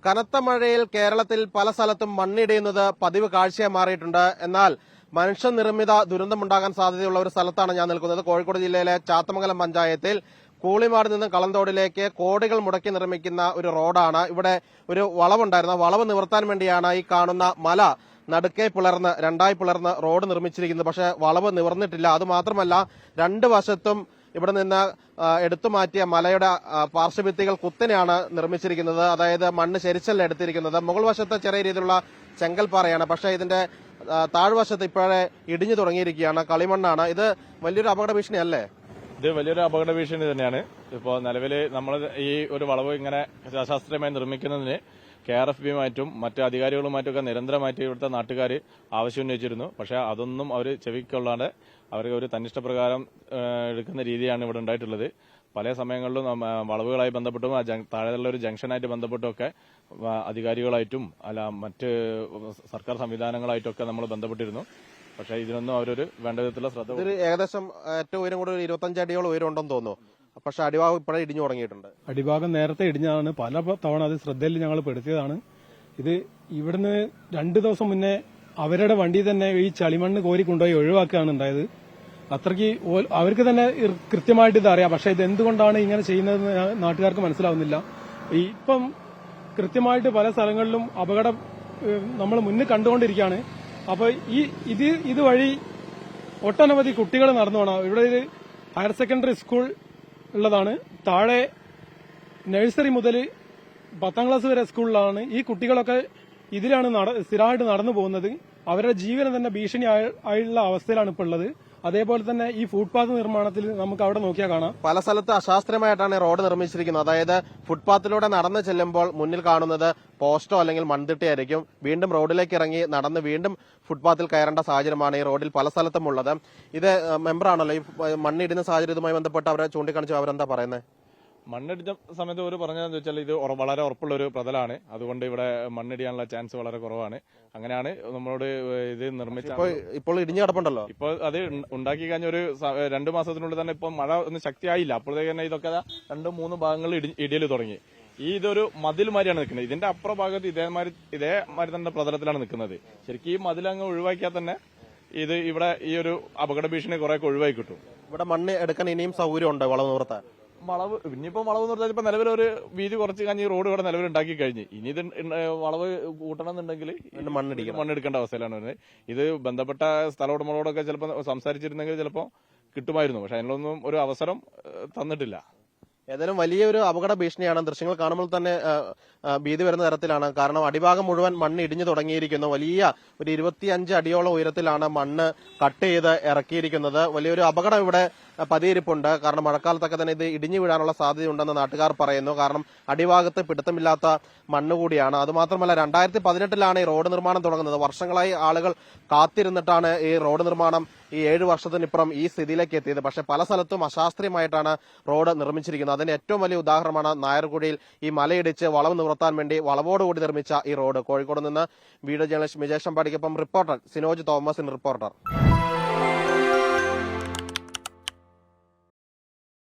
കനത്ത മഴയിൽ കേരളത്തിൽ പല സ്ഥലത്തും മണ്ണിടിയുന്നത് പതിവ് കാഴ്ചയായി മാറിയിട്ടുണ്ട്. എന്നാൽ മനുഷ്യനിർമ്മിത ദുരന്തമുണ്ടാകാൻ സാധ്യതയുള്ള ഒരു സ്ഥലത്താണ് ഞാൻ നിൽക്കുന്നത്. കോഴിക്കോട് ജില്ലയിലെ ചാത്തമംഗലം പഞ്ചായത്തിൽ കൂളിമാട് നിന്ന് കളന്തോടിലേക്ക് കോടികൾ മുടക്കി നിർമ്മിക്കുന്ന ഒരു റോഡാണ്. ഇവിടെ ഒരു വളവുണ്ടായിരുന്നു. വളവ് നിവർത്താൻ വേണ്ടിയാണ് ഈ കാണുന്ന മല നടുക്കെ പിളർന്ന് രണ്ടായി പിളർന്ന് റോഡ് നിർമ്മിച്ചിരിക്കുന്നത്. പക്ഷേ വളവ് നിവർന്നിട്ടില്ല. അതുമാത്രമല്ല, രണ്ട് വശത്തും ഇവിടെ നിന്ന് എടുത്തുമാറ്റിയ മലയുടെ പാർശ്വഭിത്തികൾ കുത്തനെയാണ് നിർമ്മിച്ചിരിക്കുന്നത്. അതായത് മണ്ണ് ചരിച്ചല്ല എടുത്തിരിക്കുന്നത്. മുകൾ വശത്ത് ചെറിയ രീതിയിലുള്ള ചെങ്കൽപ്പാറയാണ്. പക്ഷേ ഇതിന്റെ താഴ്വശത്ത് ഇപ്പോഴേ ഇടിഞ്ഞു തുടങ്ങിയിരിക്കുകയാണ്. കളിമണ്ണാണ്. ഇത് വലിയൊരു അപകട ഭീഷണിയല്ലേ? ഇത് വലിയൊരു അപകട ഭീഷണി തന്നെയാണ്. ഇപ്പോൾ നിലവിൽ നമ്മൾ ഈ ഒരു വളവ് ഇങ്ങനെ അശാസ്ത്രീയമായി നിർമ്മിക്കുന്നതിന് KRFBയുമായിട്ടും മറ്റ് അധികാരികളുമായിട്ടൊക്കെ നിരന്തരമായിട്ട് ഇവിടുത്തെ നാട്ടുകാർ ആവശ്യം ഉന്നയിച്ചിരുന്നു. പക്ഷേ അതൊന്നും അവർ ചെവിക്കൊള്ളാണ്ട് അവർ ഒരു തന്നിഷ്ടപ്രകാരം എടുക്കുന്ന രീതിയാണ് ഇവിടെ ഉണ്ടായിട്ടുള്ളത്. പല സമയങ്ങളിലും വളവുകളായി ബന്ധപ്പെട്ടും താഴെയുള്ള ഒരു ജംഗ്ഷനായിട്ട് ബന്ധപ്പെട്ടുമൊക്കെ അധികാരികളായിട്ടും മറ്റ് സർക്കാർ സംവിധാനങ്ങളായിട്ടൊക്കെ നമ്മൾ ബന്ധപ്പെട്ടിരുന്നു. പക്ഷേ ഇതിനൊന്നും അവരൊരു വേണ്ട വിധത്തിലുള്ള ശ്രദ്ധ. ഏകദേശം ഏറ്റവും ഉയരം കൂടെ 25 അടിയോളം ഉയരം ഉണ്ടെന്ന് തോന്നുന്നു. പക്ഷെ അടിഭാഗം ഇപ്പോഴേ ഇടിഞ്ഞു തുടങ്ങിയിട്ടുണ്ട്. അടിഭാഗം നേരത്തെ ഇടിഞ്ഞതാണ്. പല തവണ അത് ശ്രദ്ധയിൽ ഞങ്ങൾ പെടുത്തിയതാണ്. ഇത് ഇവിടുന്ന് 2 ദിവസം മുന്നേ അവരുടെ വണ്ടി തന്നെ ഈ ചളിമണ്ണ് കോരി കൊണ്ടുപോയി ഒഴിവാക്കുകയാണ് ഉണ്ടായത്. അത്രയ്ക്ക് അവർക്ക് തന്നെ കൃത്യമായിട്ട് ഇത് അറിയാം. പക്ഷെ ഇത് എന്തുകൊണ്ടാണ് ഇങ്ങനെ ചെയ്യുന്നതെന്ന് നാട്ടുകാർക്ക് മനസ്സിലാവുന്നില്ല. ഇപ്പം കൃത്യമായിട്ട് പല സ്ഥലങ്ങളിലും അപകടം നമ്മൾ മുന്നിൽ കണ്ടുകൊണ്ടിരിക്കുകയാണ്. അപ്പൊ ഇതുവഴി ഒട്ടനവധി കുട്ടികൾ നടന്നു പോകണം. ഇവിടെ ഒരു ഹയർ സെക്കൻഡറി സ്കൂൾ ഉള്ളതാണ്. താഴെ നഴ്സറി മുതൽ 10ാം ക്ലാസ് വരെ സ്കൂളിലാണ്. ഈ കുട്ടികളൊക്കെ ഇതിലാണ് സ്ഥിരമായിട്ട് നടന്നു പോകുന്നത്. അവരുടെ ജീവന് തന്നെ ഭീഷണി ആയുള്ള അവസ്ഥയിലാണ് ഇപ്പോൾ ഉള്ളത്. അതേപോലെ തന്നെ ഈ ഫുട്പാത്ത് നിർമ്മാണത്തിൽ നമുക്ക് അവിടെ നോക്കിയാൽ കാണാം, പല സ്ഥലത്ത് അശാസ്ത്രീയമായിട്ടാണ് റോഡ് നിർമ്മിച്ചിരിക്കുന്നത്. അതായത് ഫുട്പാത്തിലൂടെ നടന്നു ചെല്ലുമ്പോൾ മുന്നിൽ കാണുന്നത് പോസ്റ്റോ അല്ലെങ്കിൽ മൺതിട്ടയായിരിക്കും. വീണ്ടും റോഡിലേക്ക് ഇറങ്ങി നടന്ന് വീണ്ടും ഫുട്പാത്തിൽ കയറേണ്ട സാഹചര്യമാണ് ഈ റോഡിൽ പല സ്ഥലത്തും ഉള്ളത്. ഇത് മെമ്പറാണല്ലോ ഈ മണ്ണിടുന്ന സാഹചര്യവുമായി ബന്ധപ്പെട്ട് അവരെ ചൂണ്ടിക്കാണിച്ചു. അവരെന്താ പറയുന്നത്? മണ്ണിടിച്ച സമയത്ത് ഒരു പറഞ്ഞതെന്ന് വെച്ചാൽ ഇത് വളരെ ഉറപ്പുള്ള ഒരു പ്രതലാണ്. അതുകൊണ്ട് ഇവിടെ മണ്ണിടിയാനുള്ള ചാൻസ് വളരെ കുറവാണ്. അങ്ങനെയാണ് നമ്മളോട് ഇത് നിർമ്മിച്ച. ഇപ്പോൾ ഇടിഞ്ഞു കിടപ്പുണ്ടല്ലോ. ഇപ്പോൾ അത് ഉണ്ടാക്കി കഴിഞ്ഞ ഒരു 2 മാസത്തിനുള്ളിൽ തന്നെ ഇപ്പൊ മഴ ഒന്നും ശക്തിയായില്ല. അപ്പോഴത്തേക്ക് തന്നെ ഇതൊക്കെ 2-3 ഭാഗങ്ങളിൽ ഇടിയൽ തുടങ്ങി. ഇതൊരു മതിൽ മാതിരിയാണ് നിൽക്കുന്നത്. ഇതിന്റെ അപ്പുറ ഭാഗത്ത് ഇതേമാതിരി തന്നെ പ്രതലത്തിലാണ് നിൽക്കുന്നത്. ശരിക്കും ഈ മതിൽ അങ്ങ് ഒഴിവാക്കിയാൽ തന്നെ ഇത് ഇവിടെ ഈ ഒരു അപകട ഭീഷണി കുറെ ഒഴിവാക്കി കിട്ടും. ഇവിടെ മണ്ണ് എടുക്കാൻ ഇനിയും സൗകര്യം ഉണ്ട്. വളവ് നിർത്താൻ ഇനിയിപ്പോ വളവ് നിർത്താൻ ഇപ്പൊ നിലവിലൊരു വീതി കുറച്ച് കഴിഞ്ഞ് ഈ റോഡ് ഇവിടെ നിലവിൽ ഉണ്ടാക്കി കഴിഞ്ഞ് ഇനി ഇത് വളവ് കൂട്ടണം എന്നുണ്ടെങ്കിൽ മണ്ണെടുക്കേണ്ട അവസ്ഥയിലാണ് വരുന്നത്. ഇത് ബന്ധപ്പെട്ട സ്ഥല ഉടമകളോടൊക്കെ ചിലപ്പോൾ സംസാരിച്ചിരുന്നെങ്കിൽ ചിലപ്പോൾ കിട്ടുമായിരുന്നു. പക്ഷെ അതിനൊന്നും ഒരു അവസരം തന്നിട്ടില്ല. ഏതായാലും വലിയൊരു അപകട ഭീഷണിയാണ്. ദൃശ്യങ്ങൾ കാണുമ്പോൾ തന്നെ ഭീതി വരുന്ന തരത്തിലാണ്. കാരണം അടിഭാഗം മുഴുവൻ മണ്ണ് ഇടിഞ്ഞു തുടങ്ങിയിരിക്കുന്നു. വലിയ ഒരു 25 അടിയോളം ഉയരത്തിലാണ് മണ്ണ് കട്ട് ചെയ്ത് ഇറക്കിയിരിക്കുന്നത്. വലിയൊരു അപകടം ഇവിടെ പതിയിരിപ്പുണ്ട്. കാരണം മഴക്കാലത്തൊക്കെ തന്നെ ഇത് ഇടിഞ്ഞു വീഴാനുള്ള സാധ്യതയുണ്ടെന്ന് നാട്ടുകാർ പറയുന്നു. കാരണം അടിഭാഗത്ത് പിടുത്തമില്ലാത്ത മണ്ണ് കൂടിയാണ്. അതുമാത്രമല്ല, 2018 ഈ റോഡ് നിർമ്മാണം തുടങ്ങുന്നത്. വർഷങ്ങളായി ആളുകൾ കാത്തിരുന്നിട്ടാണ് ഈ റോഡ് നിർമ്മാണം ഈ 7 വർഷത്തിനിപ്പുറം ഈ സ്ഥിതിയിലേക്ക് എത്തിയത്. പക്ഷെ പല സ്ഥലത്തും അശാസ്ത്രീയമായിട്ടാണ് റോഡ് നിർമ്മിച്ചിരിക്കുന്നത്. അതിന്റെ ഏറ്റവും വലിയ ഉദാഹരണമാണ് നായർകുടിയിൽ ഈ മലയിടിച്ച് വളവ് നിവർത്താൻ വേണ്ടി വളവോടുകൂടി നിർമ്മിച്ച ഈ റോഡ്. കോഴിക്കോട് നിന്ന് വീഡിയോ ജേർണലിസ്റ്റ് മിജേഷ് അമ്പാടിക്കൊപ്പം റിപ്പോർട്ടർ സിനോജ് തോമസ്, റിപ്പോർട്ടർ.